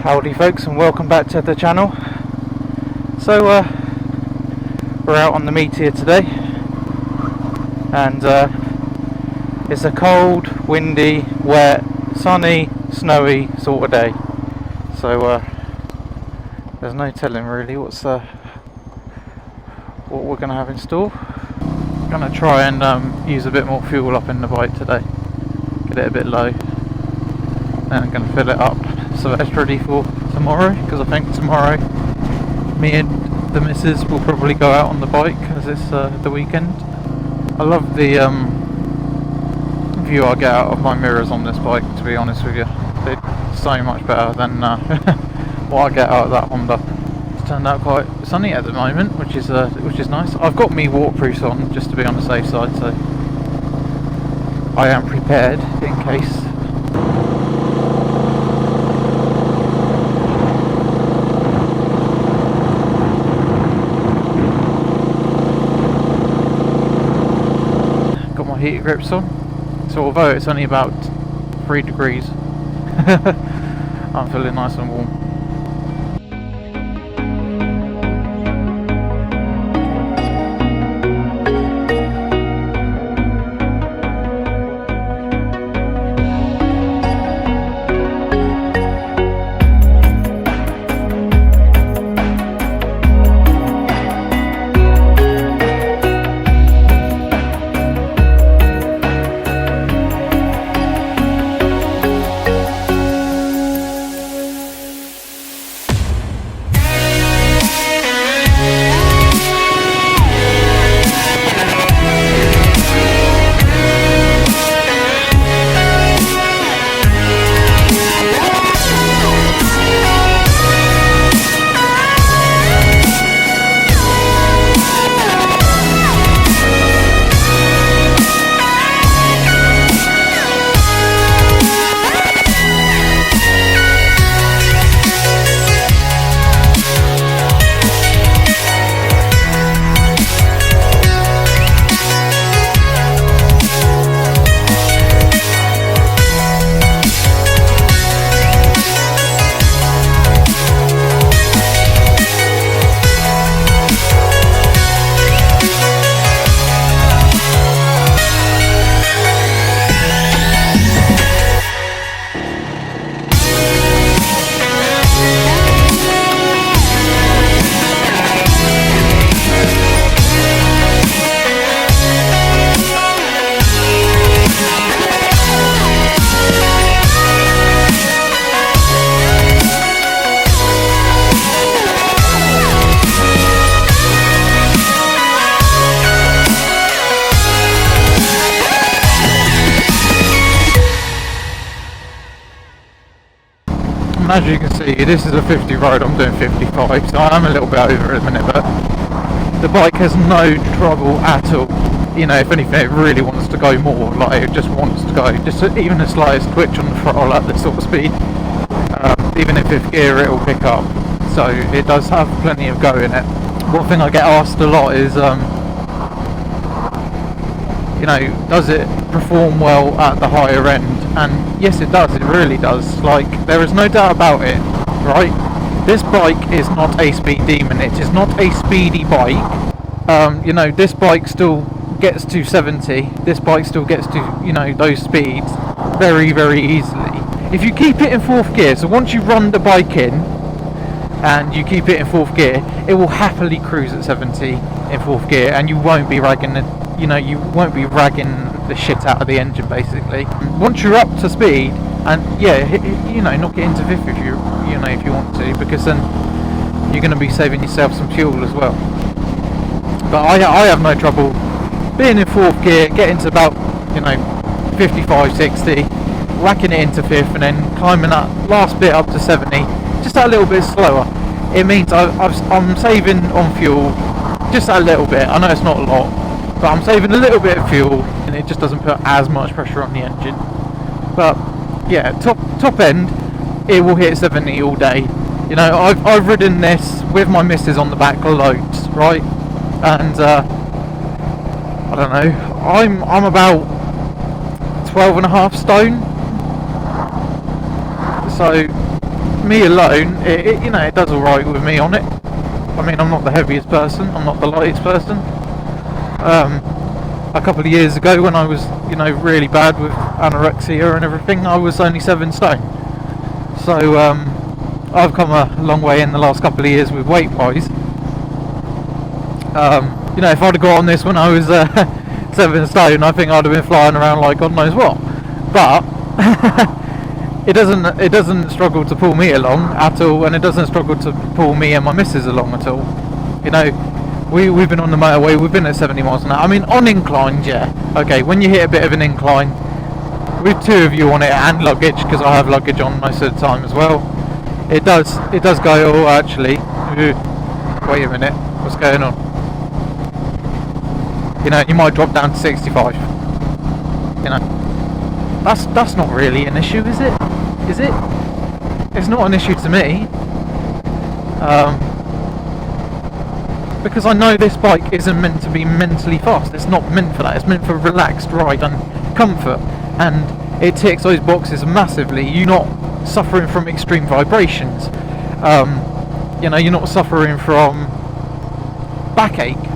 Howdy folks, and welcome back to the channel. So we're out on the Meteor today, and it's a cold, windy, wet, sunny, snowy sort of day. So there's no telling really what we're going to have in store. I'm going to try and use a bit more fuel up in the bike today, get it a bit low, then I'm going to fill it up so it's ready for tomorrow, because I think tomorrow me and the missus will probably go out on the bike as it's the weekend. I love the view I get out of my mirrors on this bike, to be honest with you. They're so much better than what I get out of that Honda. It's turned out quite sunny at the moment, which is nice. I've got me waterproofs on just to be on the safe side, so I am prepared in case. Heater grips on, so although it's only about 3 degrees I'm feeling nice and warm. As you can see, this is a 50 road, I'm doing 55, so I'm a little bit over at the minute, but the bike has no trouble at all. You know, if anything, it really wants to go more, like it just wants to go, just even the slightest twitch on the throttle at this sort of speed, even in 5th gear it will pick up, so it does have plenty of go in it. One thing I get asked a lot is, you know, does it perform well at the higher end? And yes, it does, it really does. Like, there is no doubt about it, right? This bike is not a speed demon, it is not a speedy bike. You know, this bike still gets to 70, this bike still gets to, you know, those speeds very, very easily. If you keep it in 4th gear, so once you run the bike in, and you keep it in 4th gear, it will happily cruise at 70 in 4th gear, and you won't be ragging the, you know, you won't be ragging the shit out of the engine basically. Once you're up to speed, and yeah, you know, knock it into 5th if you know, if you want to, because then you're going to be saving yourself some fuel as well. But I have no trouble being in 4th gear, getting to about, you know, 55, 60, whacking it into 5th, and then climbing that last bit up to 70, just that little bit slower. It means I'm saving on fuel just a little bit. I know it's not a lot, but I'm saving a little bit of fuel, and it just doesn't put as much pressure on the engine. But yeah, top end, it will hit 70 all day. You know, I've ridden this with my missus on the back loads, right? And I don't know, I'm about 12.5 stone. So me alone, you know, it does alright with me on it. I mean, I'm not the heaviest person, I'm not the lightest person. A couple of years ago, when I was, you know, really bad with anorexia and everything, I was only 7 stone. So I've come a long way in the last couple of years with weight wise. You know, if I'd have got on this when I was 7 stone, I think I'd have been flying around like God knows what. But it doesn't struggle to pull me along at all, and it doesn't struggle to pull me and my missus along at all. You know, we've been on the motorway, we've been at 70 miles an hour. I mean, on inclines, yeah. Okay, when you hit a bit of an incline, with 2 of you on it and luggage, because I have luggage on most of the time as well, it does go, oh actually, wait a minute, what's going on? You know, you might drop down to 65. You know, that's not really an issue, is it? Is it? It's not an issue to me. Because I know this bike isn't meant to be mentally fast. It's not meant for that. It's meant for relaxed ride and comfort. And it ticks those boxes massively. You're not suffering from extreme vibrations. You know, you're not suffering from backache.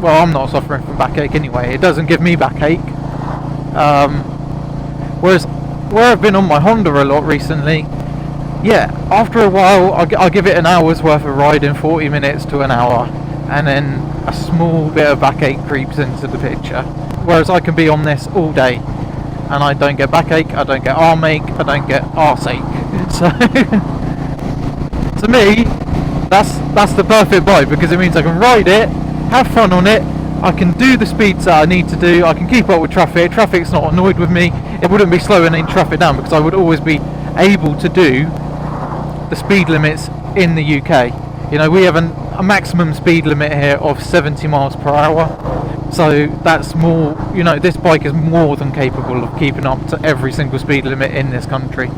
Well, I'm not suffering from backache anyway. It doesn't give me backache. Whereas where I've been on my Honda a lot recently, yeah, after a while I'll give it an hour's worth of riding, 40 minutes to an hour, and then a small bit of backache creeps into the picture. Whereas I can be on this all day and I don't get backache, I don't get arm ache, I don't get arse ache. So to me, that's the perfect bike, because it means I can ride it, have fun on it, I can do the speeds that I need to do, I can keep up with traffic's not annoyed with me, it wouldn't be slowing any traffic down because I would always be able to do the speed limits in the UK. You know, we have a maximum speed limit here of 70 miles per hour, so that's more, you know, this bike is more than capable of keeping up to every single speed limit in this country.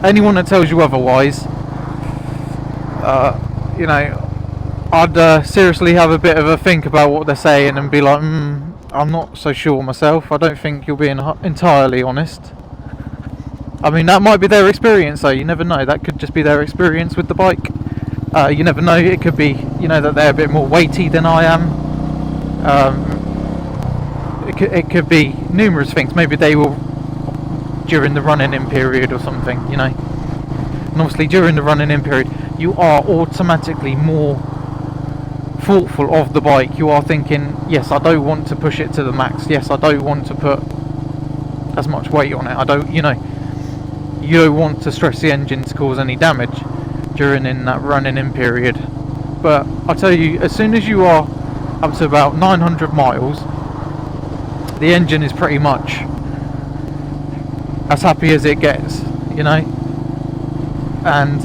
Anyone that tells you otherwise, you know, I'd seriously have a bit of a think about what they're saying and be like, I'm not so sure myself. I don't think you're being entirely honest. I mean, that might be their experience though, you never know. That could just be their experience with the bike. You never know, it could be, you know, that they're a bit more weighty than I am. It could be numerous things. Maybe they will during the running in period or something, you know. And obviously during the running in period you are automatically more thoughtful of the bike. You are thinking, yes, I don't want to push it to the max, yes, I don't want to put as much weight on it, I don't, you know, you don't want to stress the engine to cause any damage during in that running in period. but I tell you, as soon as you are up to about 900 miles, the engine is pretty much as happy as it gets, you know. And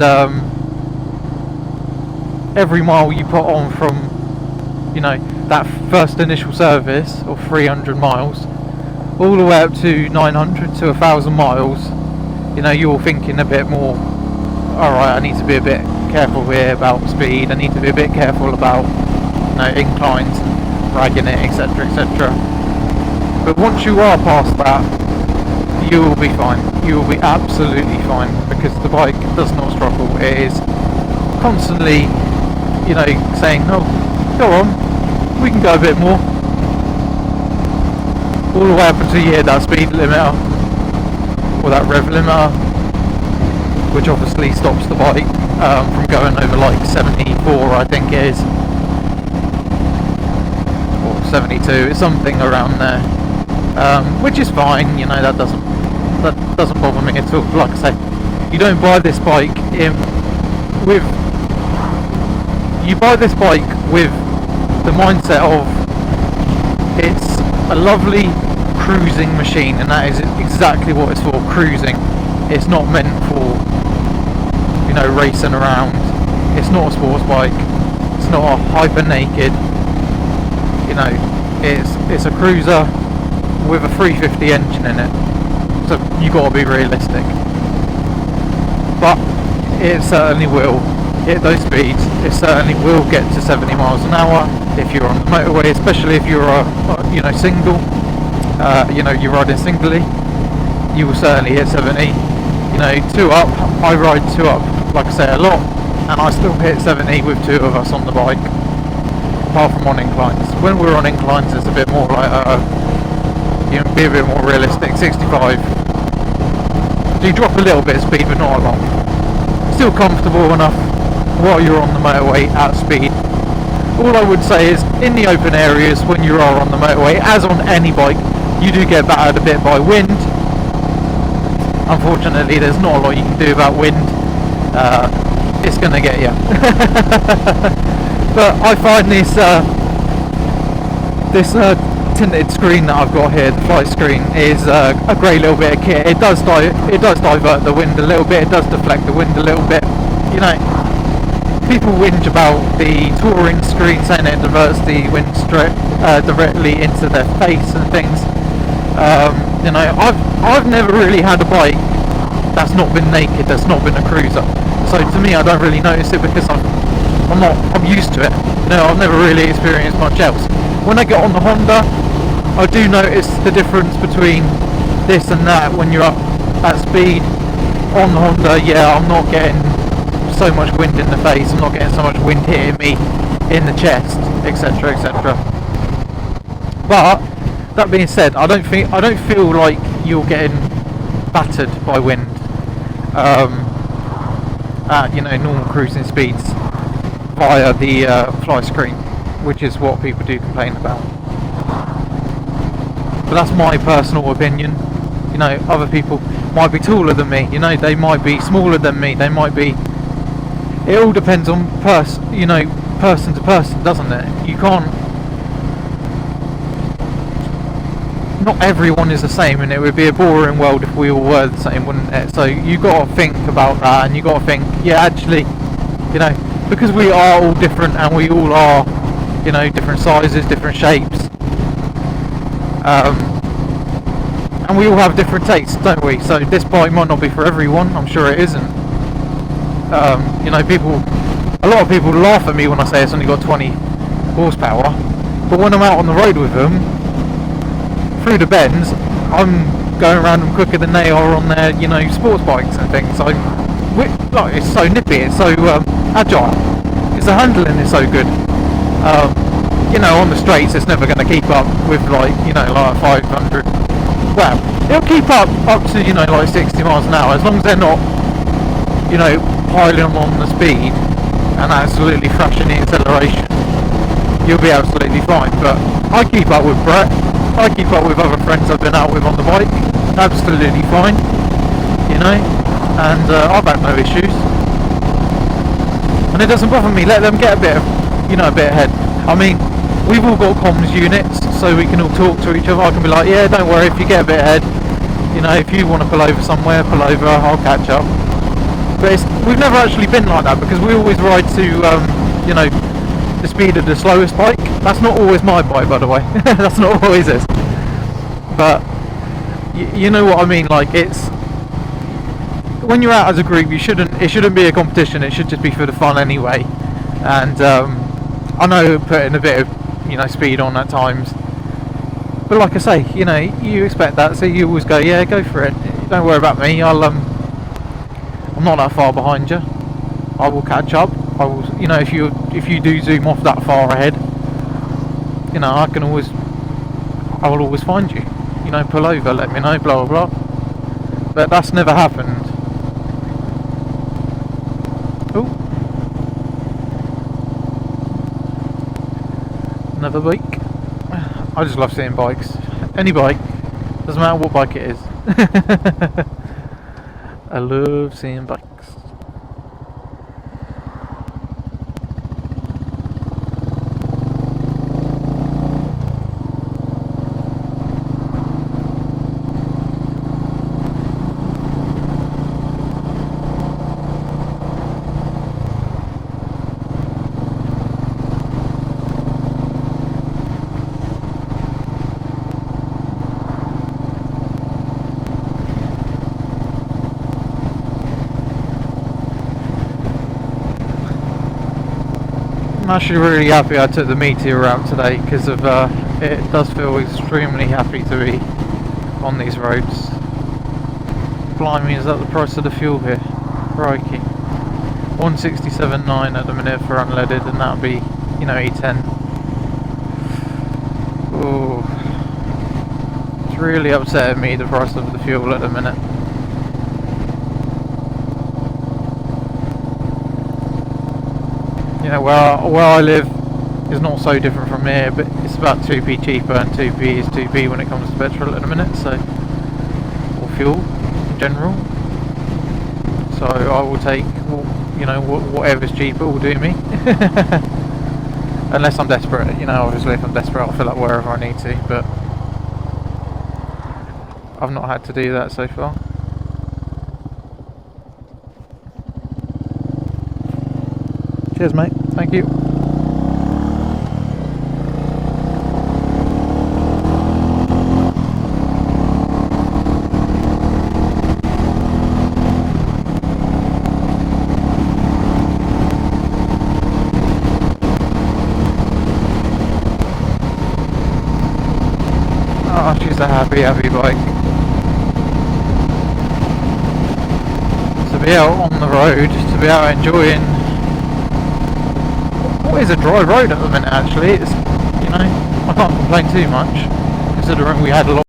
every mile you put on from, you know, that first initial service of 300 miles all the way up to 900 to 1,000 miles, you know, you're thinking a bit more, alright, I need to be a bit careful here about speed, I need to be a bit careful about, you know, inclines, ragging it, etc, etc. But once you are past that, you will be fine. You will be absolutely fine, because the bike does not struggle. It is constantly, you know, saying, "No, go on, we can go a bit more." All the way up until you hit that speed limiter, or that rev limiter, which obviously stops the bike from going over like 74, I think it is, or 72. It's something around there, which is fine. You know, that doesn't bother me at all. Like I say, you don't buy this bike with the mindset of it's a lovely cruising machine, and that is exactly what it's for, cruising. It's not meant for, you know, racing around. It's not a sports bike. It's not a hyper naked. You know, it's a cruiser with a 350 engine in it. So you got to be realistic. But it certainly will hit those speeds. It certainly will get to 70 miles an hour if you're on the motorway, especially if you're you know, single. You know, you're riding singly. You will certainly hit 70. You know, 2 up. I ride 2 up, like I say, a lot, and I still hit 70 with 2 of us on the bike. Apart from on inclines. When we're on inclines, it's a bit more like, you know, be a bit more realistic. 65. So you drop a little bit of speed, but not a lot. Still comfortable enough while you're on the motorway at speed. All I would say is, in the open areas when you are on the motorway, as on any bike, you do get battered a bit by wind. Unfortunately, there's not a lot you can do about wind. It's going to get you. But I find this tinted screen that I've got here, the flight screen, is a great little bit of kit. It does divert the wind a little bit. It does deflect the wind a little bit. You know, people whinge about the touring screen, saying it diverts the wind directly into their face and things. You know, I've never really had a bike that's not been naked, that's not been a cruiser. So to me, I don't really notice it, because I'm used to it. You know, I've never really experienced much else. When I get on the Honda, I do notice the difference between this and that. When you're up at speed on the Honda, yeah, I'm not getting so much wind in the face, I'm not getting so much wind hitting me in the chest, etc, etc. But that being said, I don't feel like you're getting battered by wind at, you know, normal cruising speeds via the fly screen, which is what people do complain about. But that's my personal opinion. You know, other people might be taller than me, you know, they might be smaller than me, they might be, it all depends on person to person, doesn't it? You can't, not everyone is the same, and it would be a boring world if we all were the same, wouldn't it? So you got to think about that, and you got to think, yeah, actually, you know, because we are all different, and we all are, you know, different sizes, different shapes, and we all have different tastes, don't we? So this bike might not be for everyone. I'm sure it isn't. You know, a lot of people laugh at me when I say it's only got 20 horsepower, but when I'm out on the road with them through the bends, I'm going around them quicker than they are on their, you know, sports bikes and things. So like, it's so nippy, it's so agile, because the handling is so good. You know, on the straights it's never going to keep up with, like, you know, like 500. Well, it'll keep up to, you know, like 60 miles an hour, as long as they're not, you know, piling on the speed and absolutely thrashing the acceleration. You'll be absolutely fine. But I keep up with Brett, I keep up with other friends I've been out with on the bike, absolutely fine, you know, and I've had no issues. and it doesn't bother me. Let them get a bit ahead. I mean, we've all got comms units, so we can all talk to each other. I can be like, yeah, don't worry if you get a bit ahead. If you want to pull over somewhere, pull over. I'll catch up. But we've never actually been like that because we always ride to the speed of the slowest bike. That's not always my bike, by the way. That's not always it. But you know what I mean. Like, it's when you're out as a group, it shouldn't be a competition. It should just be for the fun anyway. And I know putting a bit of speed on at times, but like I say, you expect that, so you always go, yeah, go for it. Don't worry about me. I'm not that far behind you. I will catch up. I will, if you do zoom off that far ahead, I will always find you. Pull over, let me know, blah blah blah. But that's never happened. Oh, another bike. I just love seeing bikes. Any bike, doesn't matter what bike it is. I love seeing bikes. I'm actually really happy I took the Meteor out today because of it does feel extremely happy to be on these roads. Blimey, is that the price of the fuel here? Crikey. 167.9 at the minute for unleaded, and that'll be, E10. Oh, it's really upsetting me, the price of the fuel at the minute. Where I live is not so different from here, but it's about 2p cheaper, and 2p is 2p when it comes to petrol at the minute, so, or fuel in general. So I will take, whatever's cheaper will do me. Unless I'm desperate, obviously if I'm desperate I'll fill up wherever I need to, but I've not had to do that so far. Cheers mate, thank you. Oh, she's a happy bike. To be out on the road, to be out enjoying what is a dry road at the minute actually. It's, I can't complain too much considering we had a lot.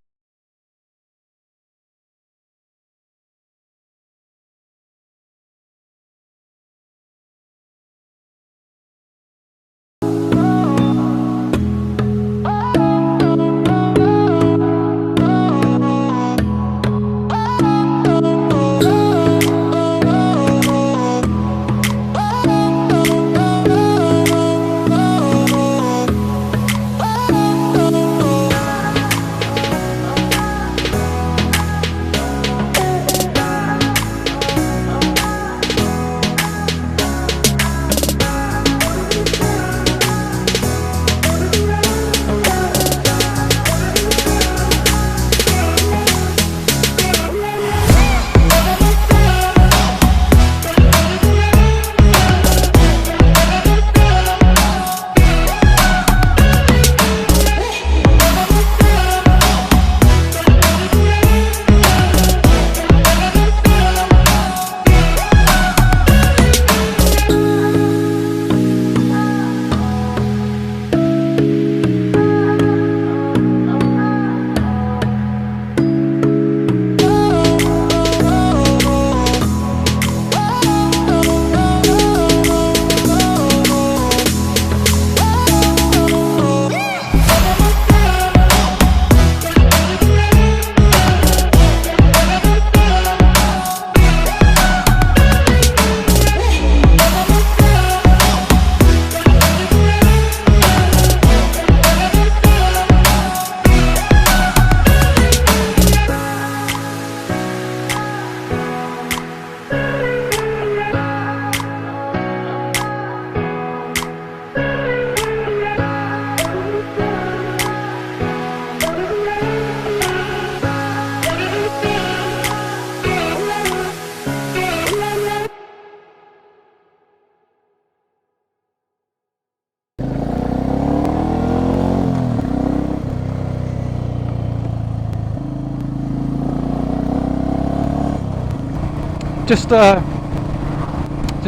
just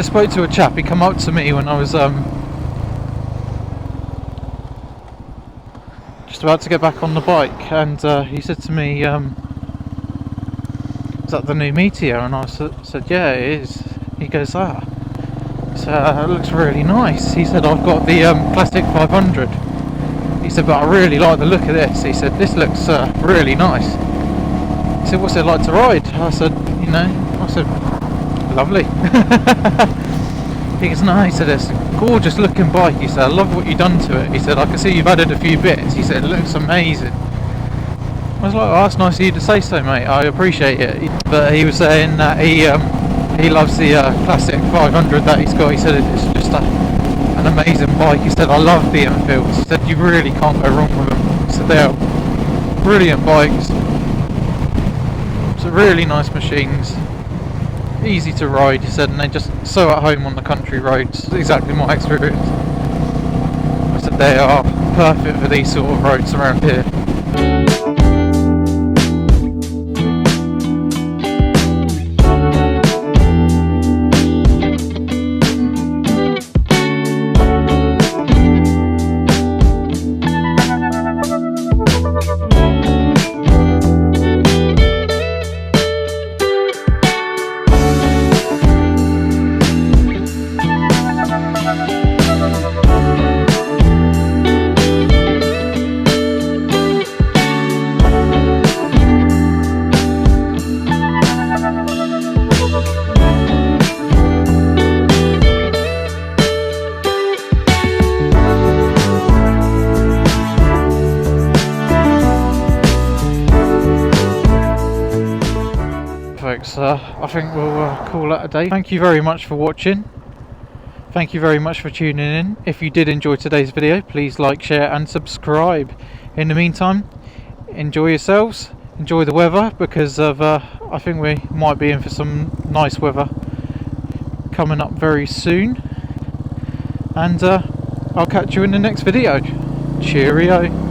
spoke to a chap. He come up to me when I was just about to get back on the bike, and he said to me, "Is that the new Meteor?" And I said, "Yeah, it is." He goes, "Ah, so it looks really nice." He said, "I've got the classic 500." He said, "But I really like the look of this." He said, "This looks really nice." He said, "What's it like to ride?" I said, "Lovely." He goes, "No," he said, "it's a gorgeous looking bike." He said, "I love what you've done to it." He said, "I can see you've added a few bits." He said, "It looks amazing." I was like, "Oh, that's nice of you to say so, mate. I appreciate it." But he was saying that he loves the classic 500 that he's got. He said it's just an amazing bike. He said, "I love the Enfields." He said, "You really can't go wrong with them." He said, "They are brilliant bikes. So really nice machines. Easy to ride," he said, "and they're just so at home on the country roads." Exactly my experience. I said, "They are perfect for these sort of roads around here." I think we'll call that a day. Thank you very much for watching. Thank you very much for tuning in. If you did enjoy today's video, please like, share and subscribe. In the meantime, enjoy yourselves, enjoy the weather, because of I think we might be in for some nice weather coming up very soon. And I'll catch you in the next video. Cheerio.